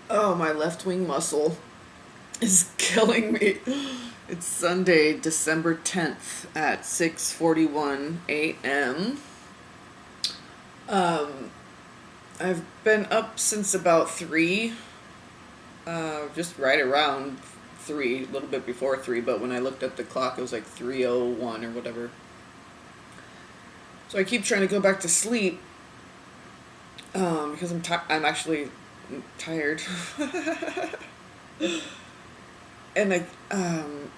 Oh, my left wing muscle is killing me. It's Sunday, December 10th at 6:41 a.m. Um, I've been up since about 3, just right around 3, a little bit before 3, but when I looked at the clock, it was like 3:01 or whatever. So I keep trying to go back to sleep because I'm actually tired. And I'm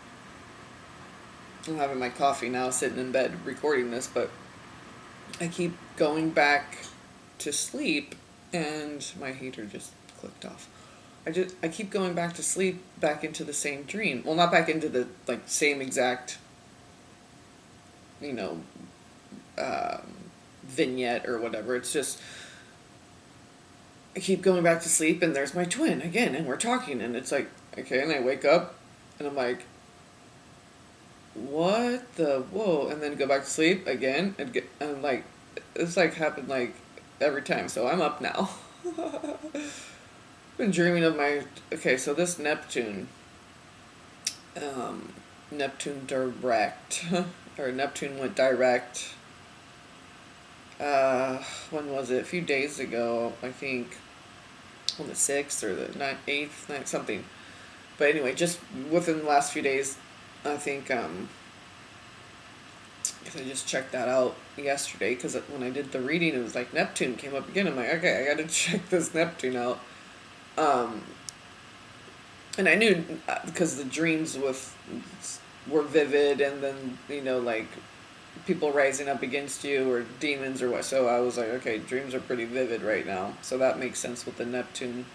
having my coffee now, sitting in bed recording this, but I keep going back to sleep, and my heater just clicked off. I keep going back to sleep, back into the same dream. Well, not back into the like same exact, you know, um, vignette or whatever. It's just I keep going back to sleep, and there's my twin again, and we're talking, and it's like okay, and I wake up, and I'm like, what the whoa, and then go back to sleep again, and like it's like happened like every time. So I'm up now. Been dreaming of my okay. So this um, Neptune direct, or Neptune went direct. When was it? A few days ago, I think, on the 6th or the 9th, 8th, 9th, something. But anyway, just within the last few days, I think, because I just checked that out yesterday, because when I did the reading, it was like Neptune came up again. I'm like, okay, I gotta check this Neptune out. Um, and I knew, because the dreams were vivid, and then, like, people rising up against you or demons or what. So I was like, okay, dreams are pretty vivid right now. So that makes sense with the Neptune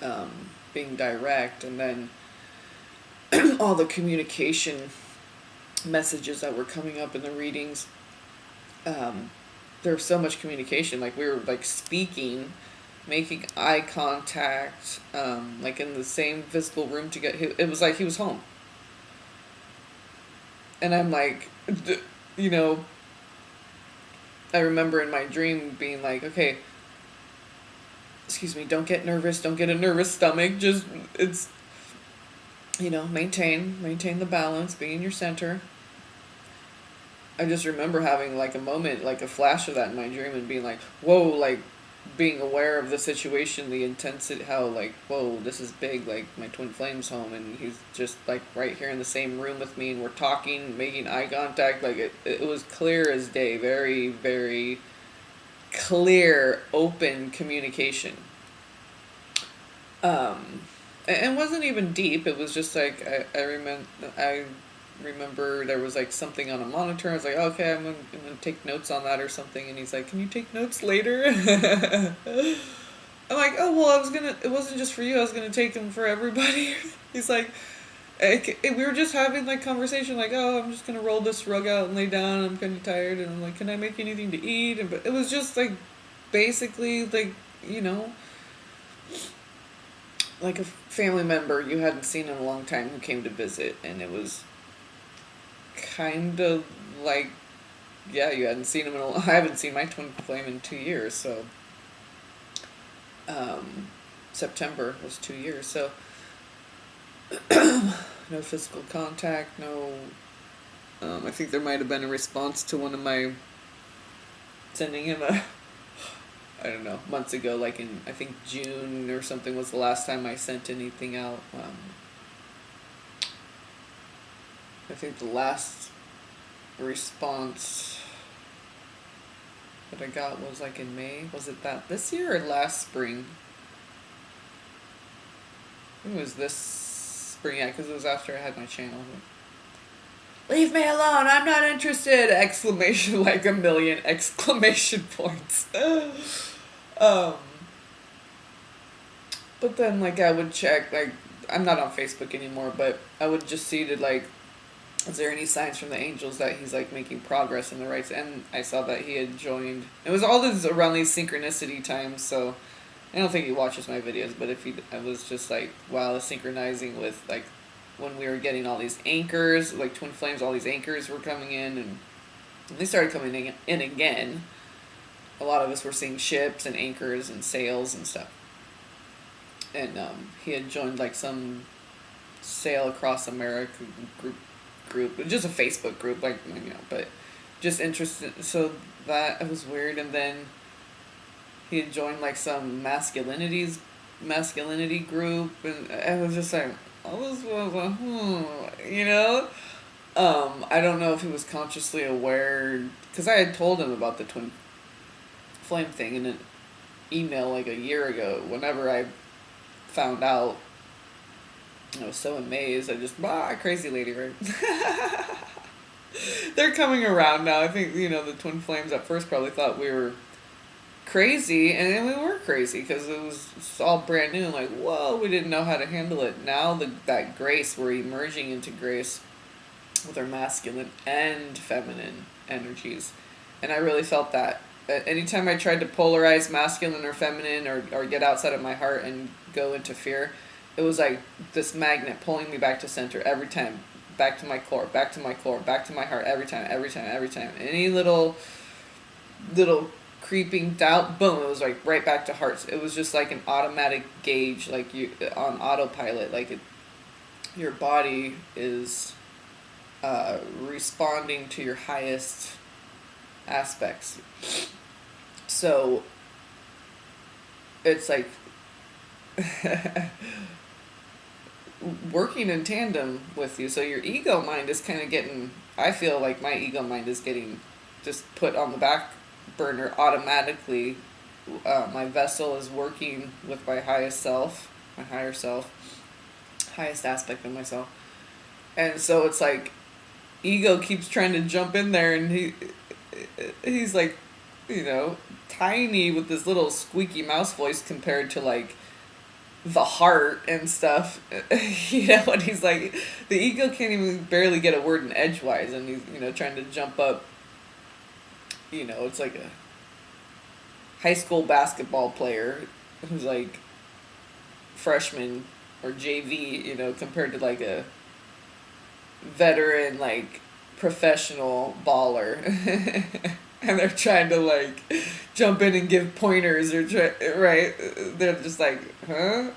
um, being direct. And then all the communication messages that were coming up in the readings. There was so much communication. Like we were like speaking, making eye contact, like in the same physical room together. It was like he was home. And I'm like, you know, I remember in my dream being like, okay, excuse me, don't get nervous, don't get a nervous stomach. Just it's maintain the balance, be in your center. I just remember having like a moment, like a flash of that in my dream, and being like, whoa, like being aware of the situation, the intensity, how like, whoa, this is big, like my twin flame's home, and he's just like right here in the same room with me, and we're talking, making eye contact. Like it was clear as day, very, very clear, open communication. Um, and it wasn't even deep. It was just like I remember there was like something on a monitor. I was like, okay, I'm gonna take notes on that or something. And he's like, can you take notes later? I'm like, oh well, I was gonna. It wasn't just for you. I was gonna take them for everybody. He's like, we were just having like conversation, like, oh, I'm just gonna roll this rug out and lay down. I'm kind of tired, and I'm like, can I make anything to eat? And but it was just like, basically like, you know, like a family member you hadn't seen in a long time who came to visit, and it was kind of like, yeah, you hadn't seen him in I haven't seen my twin flame in 2 years, so um, September was 2 years, so no physical contact, no. I think there might have been a response to one of my sending him a, I don't know, months ago, like in I think June or something was the last time I sent anything out. I think the last response that I got was like in May. Was it that this year or last spring? It was this spring, yeah, because it was after I had my channel. Leave me alone! I'm not interested! Exclamation, like a million exclamation points. um, but then like I would check, like I'm not on Facebook anymore, but I would just see to like, is there any signs from the angels that he's like making progress in the right? And I saw that he had joined. It was all this around these synchronicity times, so I don't think he watches my videos. But if he, I was just like, wow, synchronizing with like when we were getting all these anchors, like twin flames, all these anchors were coming in, and they started coming in again. A lot of us were seeing ships and anchors and sails and stuff. and he had joined like some Sail Across America group, just a Facebook group, like, but just interested. So that was weird, and then he had joined like some masculinity group, and I was just like, I was like, I don't know if he was consciously aware, because I had told him about the twin flame thing in an email like a year ago. Whenever I found out, I was so amazed. I just, crazy lady, right? They're coming around now. I think, the twin flames at first probably thought we were crazy, and then we were crazy because it was all brand new. Like, whoa, we didn't know how to handle it. Now that grace, we're emerging into grace with our masculine and feminine energies, and I really felt that. Anytime I tried to polarize masculine or feminine, or get outside of my heart and go into fear, it was like this magnet pulling me back to center every time, back to my core, back to my core, back to my heart every time. Any little creeping doubt, boom, it was like right back to hearts. It was just like an automatic gauge, like you on autopilot, like your body is responding to your highest aspects. So it's like working in tandem with you. So your ego mind is kind of getting, I feel like my ego mind is getting just put on the back burner automatically. My vessel is working with my highest self, my higher self, highest aspect of myself. And so it's like ego keeps trying to jump in there, and he's like, tiny with this little squeaky mouse voice compared to like the heart and stuff. And he's like, the ego can't even barely get a word in edgewise, and he's trying to jump up. It's like a high school basketball player who's like freshman or JV, compared to like a veteran, like professional baller. And they're trying to like jump in and give pointers right? They're just like, huh?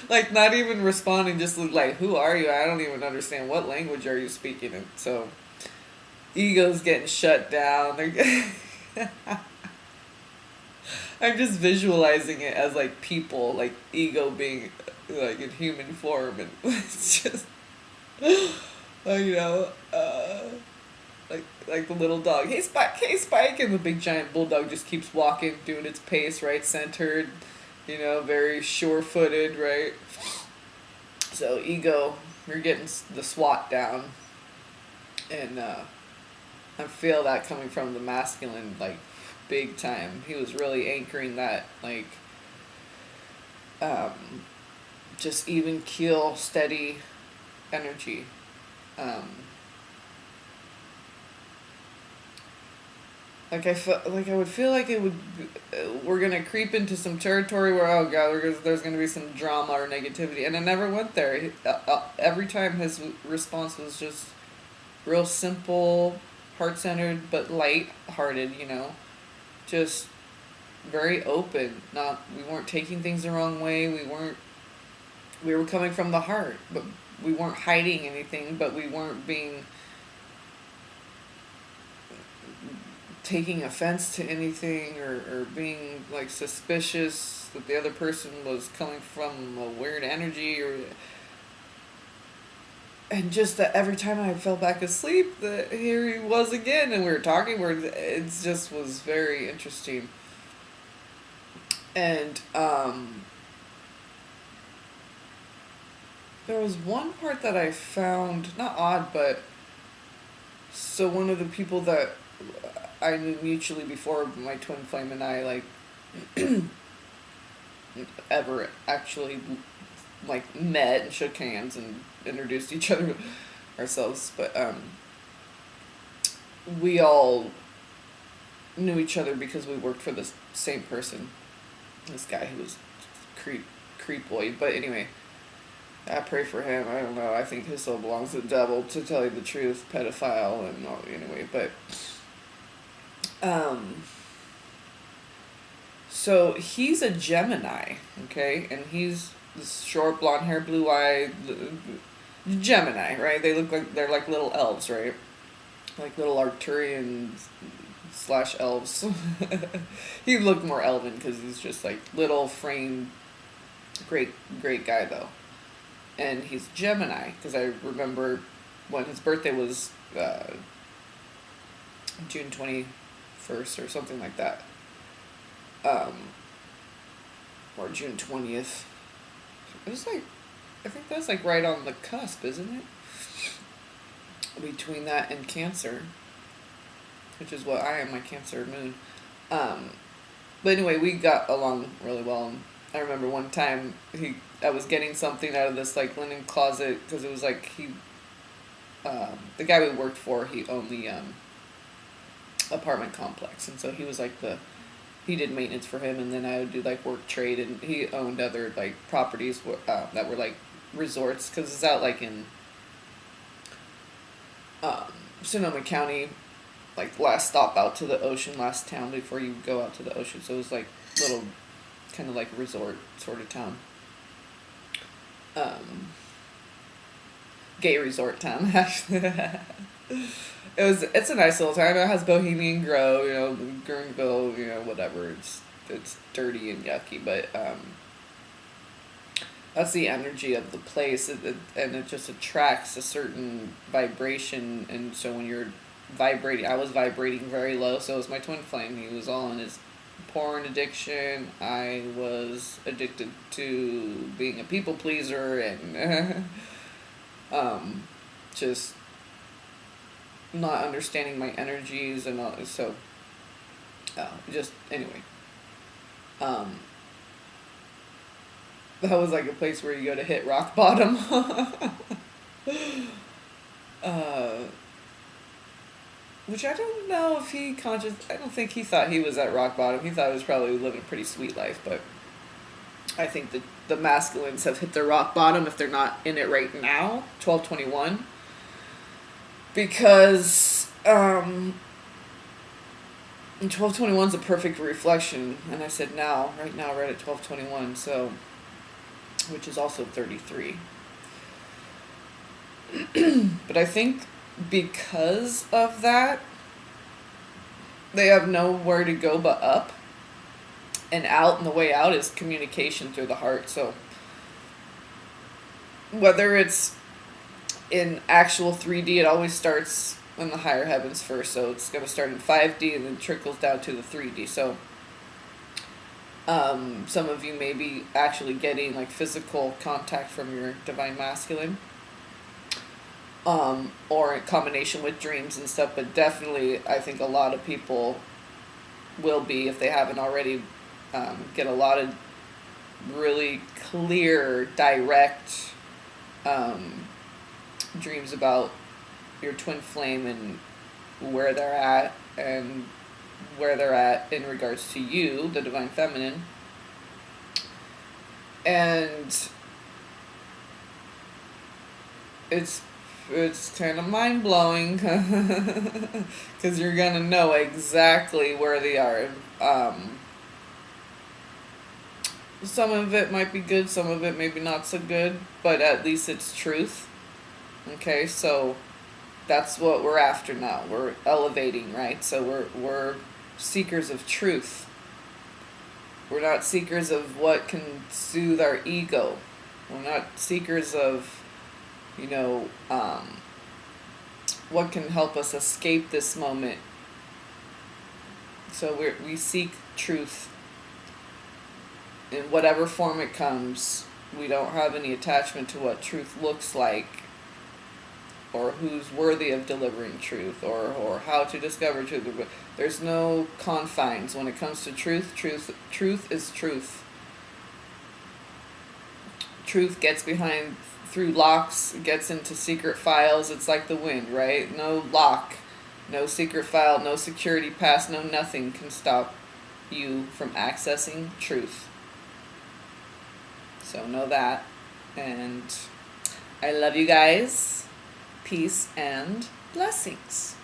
Like not even responding, just like, who are you? I don't even understand. What language are you speaking in? So ego's getting shut down. I'm just visualizing it as like people, like ego being like in human form, and it's just, like the little dog, hey Spike, and the big giant bulldog just keeps walking, doing its pace, right, centered, very sure-footed, right? So ego, you're getting the SWAT down, and I feel that coming from the masculine, like big time. He was really anchoring that, like just even keel, steady energy. Like I would feel like it would, we're gonna creep into some territory where, oh god, there's gonna be some drama or negativity, and it never went there. Every time his response was just real simple, heart-centered, but light-hearted. Just very open. We weren't taking things the wrong way. We were coming from the heart, but we weren't hiding anything. But we weren't taking offense to anything, or being like suspicious that the other person was coming from a weird energy, and just that every time I fell back asleep, that here he was again, and we were talking, it just was very interesting. And there was one part that I found not odd, but so one of the people that I knew mutually before my twin flame and I, like, ever actually, like, met and shook hands and introduced each other ourselves, but we all knew each other because we worked for the same person. This guy who was creepoid, but anyway, I pray for him. I don't know. I think his soul belongs to the devil, to tell you the truth, pedophile and all. Anyway, but So he's a Gemini, okay, and he's this short blonde hair, blue eye, Gemini, right? They look like they're like little elves, right? Like little Arcturian slash elves. He looked more elven because he's just like little frame, great guy though, and he's Gemini because I remember when his birthday was June 21st or something like that, or June 20th. It was like, I think that's like right on the cusp, isn't it? Between that and Cancer, which is what I am, my Cancer moon. But anyway, we got along really well. And I remember one time I was getting something out of this like linen closet because it was like the guy we worked for, he owned the apartment complex, and so he was like he did maintenance for him, and then I would do like work trade, and he owned other like properties that were like resorts because it's out like in Sonoma County, like last stop out to the ocean, last town before you go out to the ocean. So it was like little kind of like resort sort of town. Gay resort town, actually. It's a nice little town. It has Bohemian Grove, Guerneville, whatever. It's dirty and yucky, but that's the energy of the place, and it just attracts a certain vibration. And so when you're vibrating, I was vibrating very low, so was my twin flame. He was all in his porn addiction. I was addicted to being a people pleaser and just not understanding my energies and all. So just anyway, that was like a place where you go to hit rock bottom. Which I don't know if I don't think he thought he was at rock bottom. He thought he was probably living a pretty sweet life, but I think the masculines have hit their rock bottom if they're not in it right now, 1221. Because, and 1221 is a perfect reflection, and I said right now, right at 1221, so, which is also 33. But I think because of that, they have nowhere to go but up and out, and the way out is communication through the heart. So whether it's in actual 3D, it always starts in the higher heavens first, so it's going to start in 5D and then trickles down to the 3D. So some of you may be actually getting like physical contact from your divine masculine, or in combination with dreams and stuff, but definitely I think a lot of people will be, if they haven't already, get a lot of really clear, direct dreams about your twin flame and where they're at, and where they're at in regards to you, the divine feminine. And it's kind of mind-blowing because you're going to know exactly where they are. Some of it might be good, some of it maybe not so good, but at least it's truth. Okay, so that's what we're after now. We're elevating, right? So we're seekers of truth. We're not seekers of what can soothe our ego. We're not seekers of what can help us escape this moment. So we seek truth in whatever form it comes. We don't have any attachment to what truth looks like, or who's worthy of delivering truth, or how to discover truth. There's no confines when it comes to truth. Truth is truth. Truth gets through locks, gets into secret files. It's like the wind, right? No lock, no secret file, no security pass, no nothing can stop you from accessing truth. So know that. And I love you guys. Peace and blessings.